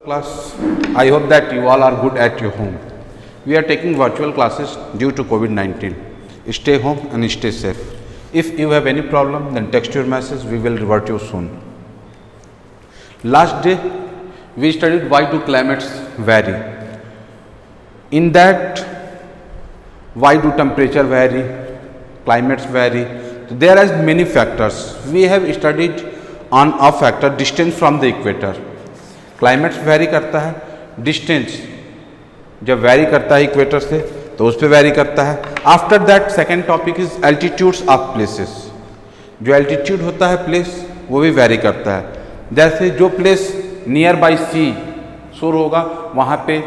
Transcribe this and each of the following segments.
Class, I hope that you all are good at your home. We are taking virtual classes due to COVID-19. Stay home and stay safe. If you have any problem, then text your message. We will revert you soon. Last day, we studied why do climates vary. In that, why do temperature vary, climates vary. So there are many factors. We have studied on a factor, distance from the equator. Climates very करता है, distance जब very करता है equator से तो उस पर very करता है. After that second topic is altitudes of places. जो एल्टीट्यूड होता है प्लेस वो भी वेरी करता है. जैसे जो प्लेस नियर बाई सी शोर होगा वहाँ पे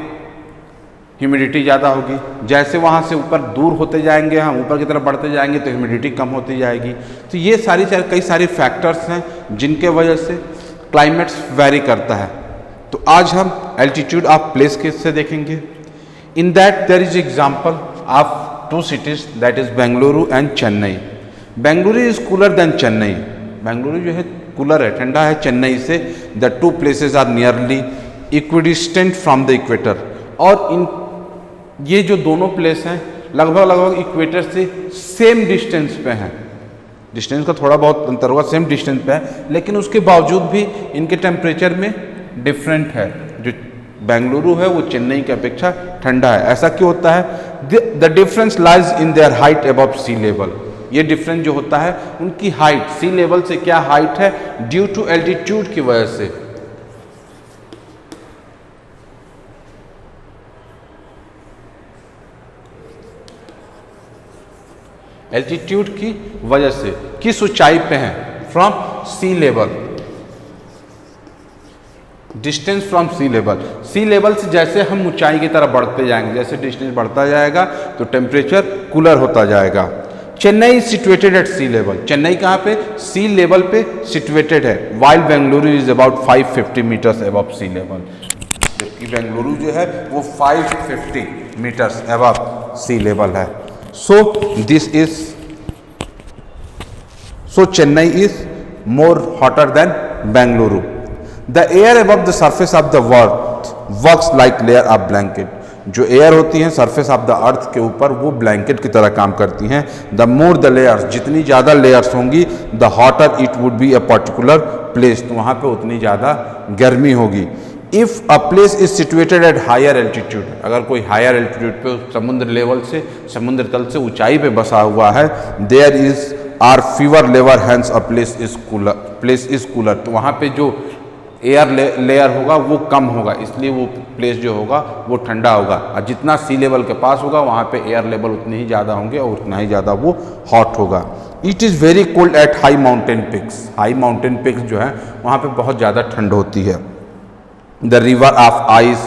ह्यूमिडिटी ज़्यादा होगी. जैसे वहाँ से ऊपर दूर होते जाएंगे, हम ऊपर की तरफ बढ़ते जाएंगे तो ह्यूमिडिटी कम होती जाएगी. तो ये कई सारी फैक्टर्स हैं जिनके वजह से क्लाइमेट्स वेरी करता है. तो आज हम एल्टीट्यूड ऑफ प्लेस से देखेंगे. In that there is example of two cities that is Bengaluru and Chennai. Bengaluru is cooler than Chennai. Bengaluru जो है कूलर है, ठंडा है चेन्नई से. The two places are nearly equidistant from the equator. और इन ये जो दोनों प्लेस हैं लगभग इक्वेटर से सेम डिस्टेंस पे हैं. डिस्टेंस का थोड़ा बहुत अंतर होगा, सेम डिस्टेंस पे है, लेकिन उसके बावजूद भी इनके टेम्परेचर में डिफरेंट है. जो बेंगलुरु है वो चेन्नई की अपेक्षा ठंडा है. ऐसा क्यों होता है? The difference lies in their height above sea level. ये डिफरेंस जो होता है उनकी हाइट, सी लेवल से क्या हाइट है, ड्यू टू एल्टीट्यूड की वजह से. एल्टीट्यूड की वजह से किस ऊंचाई पे हैं, from sea level. Distance from sea level. Sea level से जैसे हम ऊंचाई की तरफ बढ़ते जाएंगे, जैसे डिस्टेंस बढ़ता जाएगा तो टेम्परेचर कूलर होता जाएगा. Chennai situated at sea level. Chennai कहाँ पे? सी लेवल पे सिचुएटेड है. While Bengaluru is about 550 meters above sea level. जबकि बेंगलुरु जो है वो 550 मीटर्स अबव सी लेवल है. So Chennai is more hotter than Bengaluru. The air above the surface of the earth works like layer of blanket. जो air होती हैं surface of the earth के ऊपर वो ब्लैंकेट की तरह काम करती हैं. द मोर द लेयर्स, जितनी ज़्यादा लेयर्स होंगी the hotter it would be a particular place. तो वहाँ पे उतनी ज़्यादा गर्मी होगी. If a place is situated at higher altitude, अगर कोई हायर एल्टीट्यूड पे समुद्र लेवल से, समुद्र तल से ऊंचाई पे बसा हुआ है, there is are fewer layer hence a place is cooler. तो वहाँ पे जो एयर लेयर होगा वो कम होगा, इसलिए वो प्लेस जो होगा वो ठंडा होगा. और जितना सी लेवल के पास होगा वहाँ पे एयर लेवल उतने ही ज़्यादा होंगे और उतना ही ज़्यादा वो हॉट होगा. It is very cold at high mountain peaks. High mountain peaks जो है वहाँ पे बहुत ज़्यादा ठंड होती है. The river of ice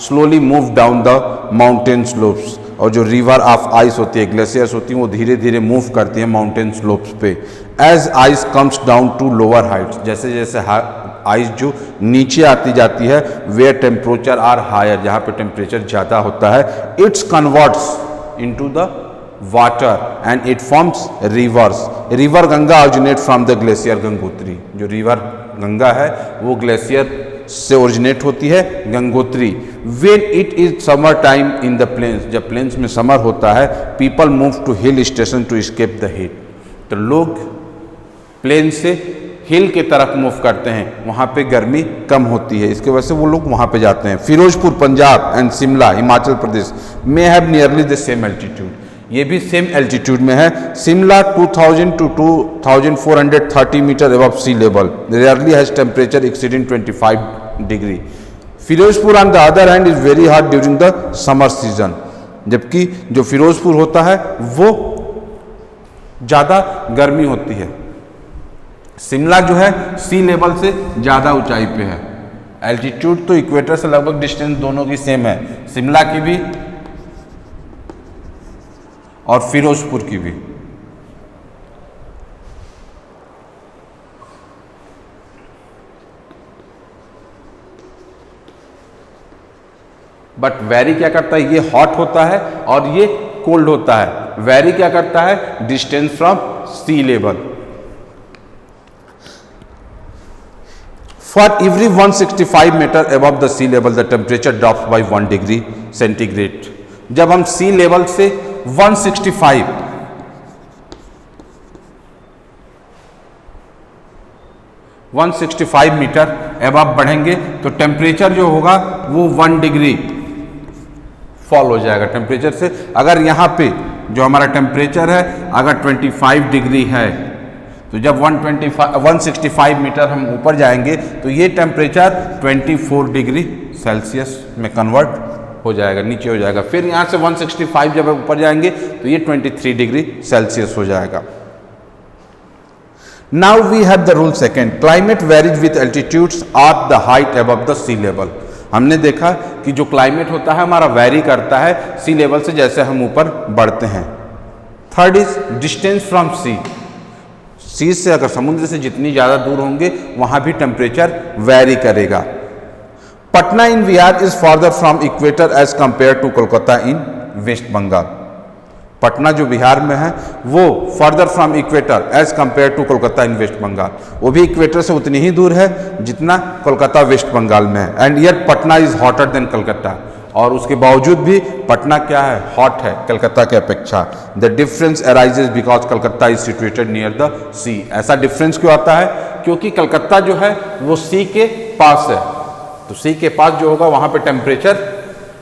slowly move down the mountain slopes. और जो रिवर ऑफ आइस होती है, ग्लेशियर्स होती हैं, वो धीरे धीरे मूव करती हैं माउंटेन स्लोप्स पे. As ice comes down to lower heights, जैसे जैसे आइस जो नीचे आती जाती है, वेयर टेम्परेचर आर हायर, जहाँ पे टेम्परेचर ज़्यादा होता है, it's converts into the water and it forms reverse. River Ganga originate from the glacier Gangotri. जो रिवर गंगा है वो ग्लेशियर से ओरिजिनेट होती है, Gangotri. When it is summer time in the plains, जब प्लेन्स में समर होता है, people move to hill station to escape the heat. तो लोग प्लेन से हिल के तरफ मूव करते हैं, वहाँ पे गर्मी कम होती है, इसके वजह से वो लोग वहाँ पे जाते हैं. Firozpur Punjab and Shimla Himachal Pradesh may have nearly the same altitude. ये भी सेम एल्टीट्यूड में है. Shimla 2000 to 2430 meter above sea level. Rarely has temperature exceeding 25 degree. Firozpur on the other hand is very hot during the summer season. जबकि जो फिरोजपुर होता है वो ज़्यादा गर्मी होती है. शिमला जो है सी लेवल से ज़्यादा ऊंचाई पे है. एल्टीट्यूड तो इक्वेटर से लगभग डिस्टेंस दोनों की सेम है, शिमला की भी और फिरोजपुर की भी. बट वेरी क्या करता है, ये हॉट होता है और ये कोल्ड होता है. वेरी क्या करता है, distance from sea level. For every 165 meter above the sea level the temperature drops by 1 degree centigrade. जब हम सी लेवल से 165 मीटर अबव बढ़ेंगे तो टेम्परेचर जो होगा वो 1 डिग्री फॉल हो जाएगा टेम्परेचर से। अगर यहाँ पे जो हमारा टेम्परेचर है अगर 25 डिग्री है तो जब 165 मीटर हम ऊपर जाएंगे तो ये टेम्परेचर 24 डिग्री सेल्सियस में कन्वर्ट हो जाएगा, नीचे हो जाएगा। फिर यहाँ से 165 जब ऊपर जाएंगे तो ये 23 डिग्री सेल्सियस हो जाएगा। Now we have the rule second, climate varies with altitudes at the height above the sea level. हमने देखा कि जो क्लाइमेट होता है हमारा वेरी करता है सी लेवल से जैसे हम ऊपर बढ़ते हैं। थर्ड इज डिस्टेंस फ्रॉम सी, सी से अगर समुद्र से जितनी ज़्यादा दूर होंगे वहाँ भी टेम्परेचर वेरी करेगा। Patna in Bihar is farther from equator as compare to Kolkata in West Bengal. Patna जो बिहार में है वो further from equator as compare to Kolkata in West Bengal, वो भी इक्वेटर से उतनी ही दूर है जितना कोलकाता वेस्ट बंगाल में है। And here Patna is hotter than Calcutta, और उसके बावजूद भी पटना क्या है, हॉट है कलकत्ता के अपेक्षा। The difference arises because Calcutta is situated near the sea. ऐसा डिफरेंस क्यों आता है, क्योंकि कलकत्ता जो है वो सी के पास है, तो सी के पास जो होगा वहाँ पे टेम्परेचर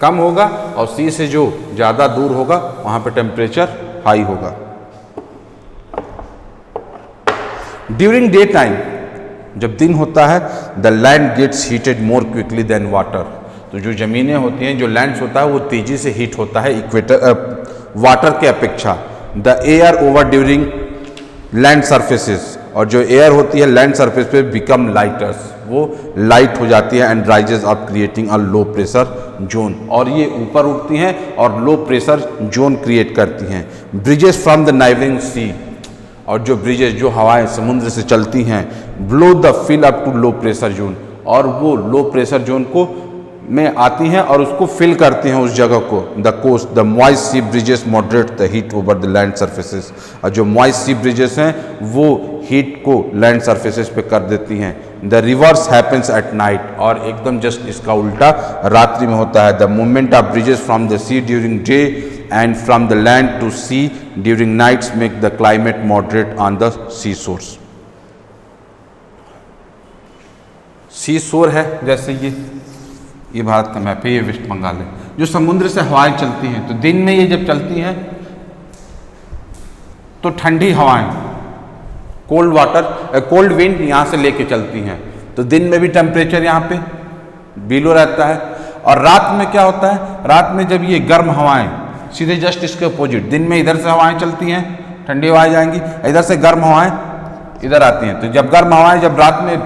कम होगा और सी से जो ज़्यादा दूर होगा वहाँ पे टेम्परेचर हाई होगा। ड्यूरिंग डे टाइम, जब दिन होता है, the land gets heated more quickly than water. तो जो ज़मीनें होती हैं, जो लैंड्स होता है वो तेज़ी से हीट होता है इक्वेटर वाटर के अपेक्षा। The air over during land surfaces, और जो एयर होती है लैंड सरफेस पे बिकम लाइटर्स, वो लाइट हो जाती है। And rises up creating a low pressure zone, और ये ऊपर उठती हैं और लो प्रेशर जोन क्रिएट करती हैं। Breezes from the neighbouring sea, और जो ब्रिजेस जो हवाएं समुद्र से चलती हैं, blow the fill up to low pressure zone, और वो लो प्रेशर जोन को में आती हैं और उसको फिल करती हैं उस जगह को। The coast the moist sea breezes moderate the heat over the land surfaces, और जो मॉइस्ट सी ब्रिजेस हैं वो हीट को लैंड सर्फेसेस पे कर देती हैं। The reverse happens at night, और एकदम जस्ट इसका उल्टा रात्रि में होता है। The movement of breezes from the sea during day and from the land to sea during nights make the climate moderate on the sea shores. Sea shore है जैसे ये भारत का मैप है, ये वेस्ट बंगाल है। जो समुद्र से हवाएं चलती हैं तो दिन में ये जब चलती हैं तो ठंडी हवाएं, कोल्ड विंड यहाँ से लेके चलती हैं, तो दिन में भी टेम्परेचर यहाँ पे बिलो रहता है। और रात में क्या होता है, रात में जब ये गर्म हवाएं सीधे जस्ट इसके अपोजिट, दिन में इधर से हवाएं चलती हैं, ठंडी हवाएं जाएंगी, इधर से गर्म हवाएं इधर आती हैं। तो जब गर्म हवाएं जब रात में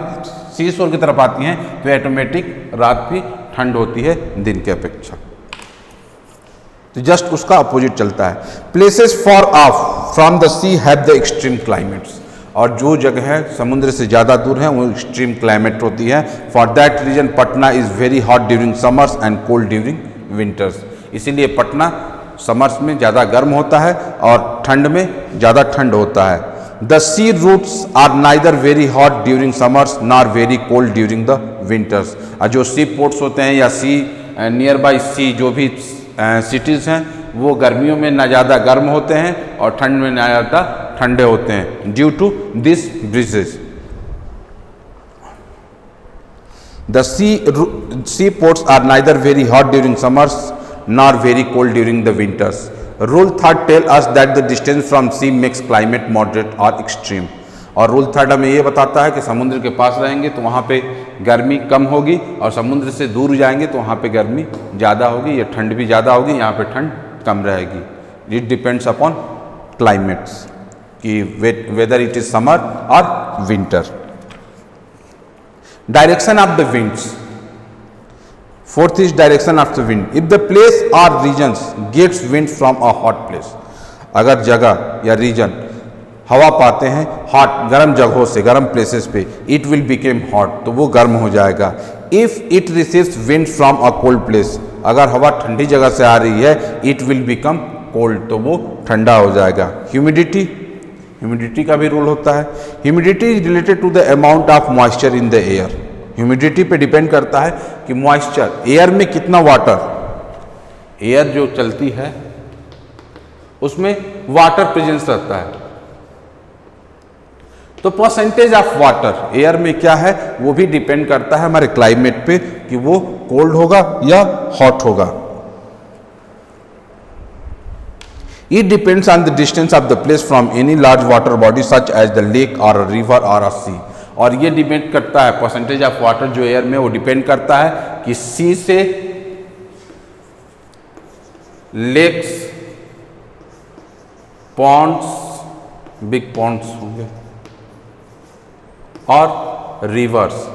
सी शोर की तरफ आती हैं तो ऑटोमेटिक रात भी ठंड होती है दिन के अपेक्षा। तो जस्ट उसका अपोजिट चलता है। Places far off from the sea have the extreme climates, और जो जगह है समुद्र से ज़्यादा दूर है वो एक्सट्रीम क्लाइमेट होती है। For that reason Patna is very hot during summers and cold during winters. इसीलिए पटना समर्स में ज़्यादा गर्म होता है और ठंड में ज़्यादा ठंड होता है। The sea routes are neither very hot during summers nor very cold during the winters. और जो सी पोर्ट्स होते हैं या सी नियर बाई सी जो भी सिटीज़ हैं वो गर्मियों में ना ज़्यादा गर्म होते हैं और ठंड में ना ज़्यादा ठंडे होते हैं due to this breezes. The sea ports are neither very hot during summers nor very cold during the winters. Rule third tell us that the distance from sea makes climate moderate or extreme. और rule third हमें ये बताता है कि समुद्र के पास रहेंगे तो वहाँ पे गर्मी कम होगी और समुद्र से दूर जाएंगे तो वहाँ पे गर्मी ज़्यादा होगी या ठंड भी ज़्यादा होगी, यहाँ पे ठंड कम रहेगी। इट डिपेंड्स अपॉन क्लाइमेट्स कि whether it is summer or winter. Direction of the winds, fourth is direction of the wind. If the place or regions gets wind from a hot place, अगर जगह या reason हवा पाते हैं hot गर्म जगहों से, गर्म प्लेसेस पे, इट विल बिकेम हॉट, तो वो गर्म हो जाएगा। If it receives wind from a cold place, अगर हवा ठंडी जगह से आ रही है, इट विल बिकम कोल्ड, तो वो ठंडा हो जाएगा। ह्यूमिडिटी, ह्यूमिडिटी का भी रोल होता है। Humidity is related to the amount of moisture in the air. Humidity पे डिपेंड करता है कि मॉइस्चर, एयर में कितना वाटर, एयर जो चलती है उसमें वाटर प्रेजेंस रहता है, तो परसेंटेज ऑफ वाटर एयर में क्या है वो भी डिपेंड करता है हमारे क्लाइमेट पे कि वो कोल्ड होगा या हॉट होगा। It depends on the distance of the place from any large water body such as the lake or a river or a sea। और ये डिपेंड करता है, परसेंटेज ऑफ वाटर जो एयर में वो डिपेंड करता है कि सी से, लेक्स, पॉन्ड्स, बिग पॉन्ड्स होंगे और रिवर्स,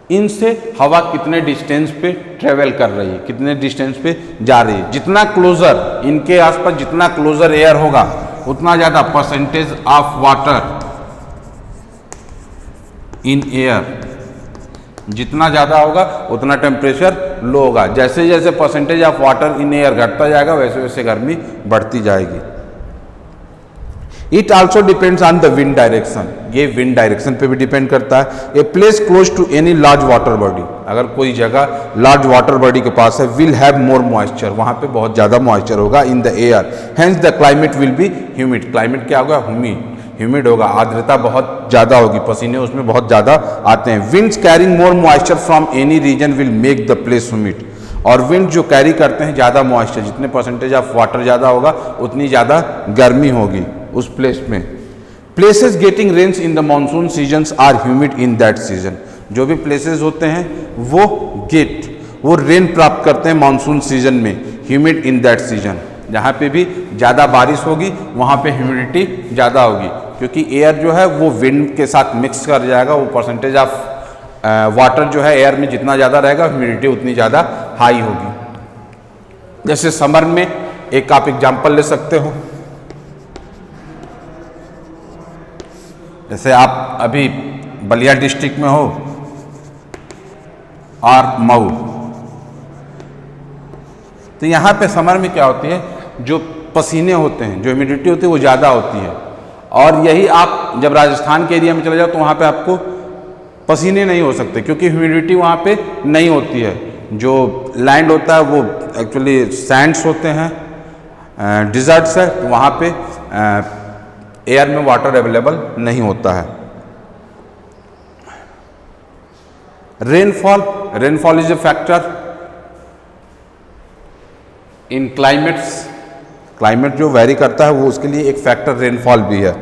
इनसे हवा कितने डिस्टेंस पे ट्रेवल कर रही है, कितने डिस्टेंस पे जा रही है। जितना क्लोजर, इनके आसपास जितना क्लोजर एयर होगा उतना ज़्यादा percentage of water in air, जितना ज़्यादा होगा उतना टेम्परेचर लो होगा। जैसे जैसे percentage of water in air घटता जाएगा वैसे वैसे गर्मी बढ़ती जाएगी। It also depends on the wind direction, ये विंड डायरेक्शन पे भी डिपेंड करता है। A place close to any large water body, अगर कोई जगह लार्ज वाटर बॉडी के पास है, विल हैव मोर मॉइस्चर, वहां पे बहुत ज्यादा मॉइस्चर होगा इन the air, hence the climate will be humid, climate क्या होगा, ह्यूमिड होगा, आर्द्रता बहुत ज्यादा होगी, पसीने उसमें बहुत ज्यादा आते हैं। Winds carrying more moisture from any region will make the place humid, और विंड जो कैरी करते हैं ज़्यादा मॉइस्चर, जितने परसेंटेज ऑफ वाटर ज़्यादा होगा उतनी ज़्यादा गर्मी होगी उस प्लेस में। Places getting rains in the monsoon seasons are humid in that season, जो भी प्लेसेस होते हैं वो रेन प्राप्त करते हैं मानसून सीजन में, ह्यूमिड इन दैट सीजन। जहाँ पे भी ज़्यादा बारिश होगी वहाँ पे ह्यूमिडिटी ज़्यादा होगी, क्योंकि एयर जो है वो विंड के साथ मिक्स कर जाएगा, वो परसेंटेज ऑफ वाटर जो है एयर में जितना ज़्यादा रहेगा ह्यूमिडिटी उतनी ज़्यादा हाई होगी। जैसे समर में एक आप एग्जांपल ले सकते हो, जैसे आप अभी बलिया डिस्ट्रिक्ट में हो और मऊ, तो यहाँ पे समर में क्या होती है, जो पसीने होते हैं, जो ह्यूमिडिटी होती है वो ज़्यादा होती है, और यही आप जब राजस्थान के एरिया में चले जाओ तो वहाँ पे आपको पसीने नहीं हो सकते, क्योंकि ह्यूमिडिटी वहाँ पे नहीं होती है। जो लैंड होता है वो एक्चुअली सैंड्स होते हैं, डिजर्ट्स है, तो वहाँ पे एयर में वाटर अवेलेबल नहीं होता है। Rainfall is a factor in climates, climate जो वेरी करता है वो उसके लिए एक फैक्टर रेनफॉल भी है।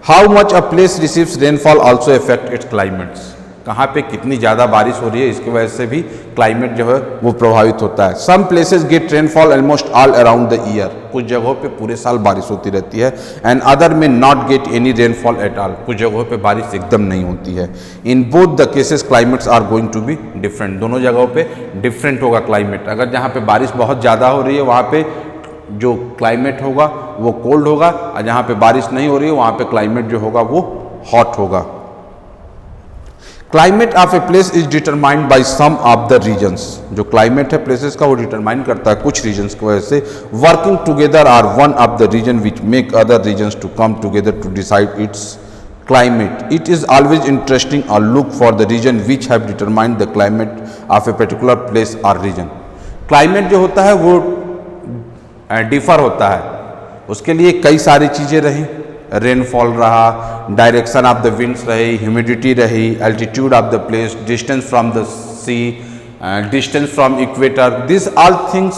How much a place receives rainfall also effect it's climates, कहाँ पे कितनी ज़्यादा बारिश हो रही है इसकी वजह से भी क्लाइमेट जो है वो प्रभावित होता है। Some places get rainfall almost all around the year, कुछ जगहों पे पूरे साल बारिश होती रहती है, and other may not get any rainfall at all, कुछ जगहों पे बारिश एकदम नहीं होती है। In both the cases climates are going to be different, दोनों जगहों पे डिफरेंट होगा क्लाइमेट। अगर जहाँ पे बारिश बहुत ज़्यादा हो रही है वहाँ पे जो क्लाइमेट होगा वो कोल्ड होगा, और जहाँ पे बारिश नहीं हो रही है वहाँ पे क्लाइमेट जो होगा वो हॉट होगा। Climate of a place is determined by some of the reasons, जो क्लाइमेट है प्लेसेस का वो डिटरमाइन करता है कुछ रीजन्स की वजह से। Working together are one of the region which make other regions to come together to decide its climate. It is always interesting or look for the region which have determined the climate of a particular place or region. Climate जो होता है वो differ होता है, उसके लिए कई सारी चीज़ें रही, रेनफॉल रहा, डायरेक्शन ऑफ द विंड्स रही, ह्यूमिडिटी रही, altitude of the place, distance from the sea, distance from equator, this all things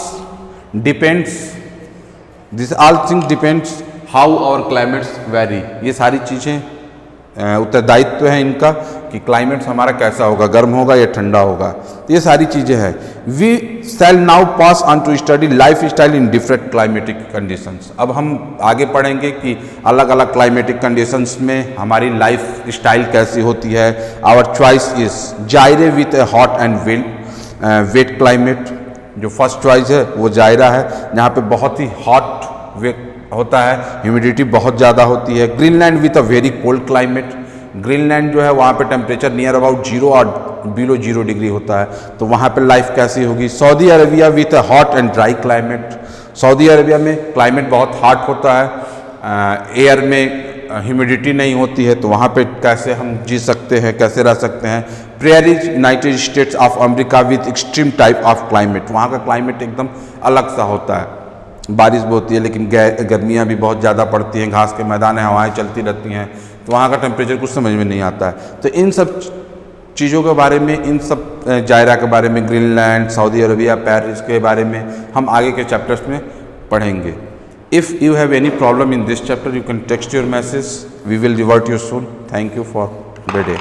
depends how our climates vary. ये सारी चीज़ें उत्तरदायित्व है इनका कि क्लाइमेट हमारा कैसा होगा, गर्म होगा या ठंडा होगा, ये सारी चीज़ें हैं। We shall now pass on to study life style in different climatic conditions. अब हम आगे पढ़ेंगे कि अलग अलग क्लाइमेटिक कंडीशंस में हमारी लाइफ स्टाइल कैसी होती है। Our choice is Zaire with a hot and wet climate. जो फर्स्ट चॉइस है वो जायरा है, जहाँ पे बहुत ही हॉट होता है, ह्यूमिडिटी बहुत ज़्यादा होती है। Greenland with a very cold climate, Greenland जो है वहाँ पे टेम्परेचर नियर अबाउट 0 और बिलो 0 डिग्री होता है, तो वहाँ पे लाइफ कैसी होगी। Saudi Arabia with a hot and dry climate, Saudi Arabia में क्लाइमेट बहुत हॉट होता है, एयर में ह्यूमिडिटी नहीं होती है, तो वहाँ पे कैसे हम जी सकते हैं, कैसे रह सकते हैं। Prairies United states of America with extreme type of climate, वहाँ का क्लाइमेट एकदम अलग सा होता है, बारिश भी होती है लेकिन गर्मियाँ भी बहुत ज़्यादा पड़ती हैं, घास के मैदान हैं, हवाएँ चलती रहती हैं, तो वहाँ का टेम्परेचर कुछ समझ में नहीं आता है। तो इन सब चीज़ों के बारे में, इन सब जायरा के बारे में, ग्रीनलैंड, सऊदी अरबिया, पेरिस के बारे में हम आगे के चैप्टर्स में पढ़ेंगे। If you have any problem in this chapter, you can text your message. We will revert you soon. Thank you for the day.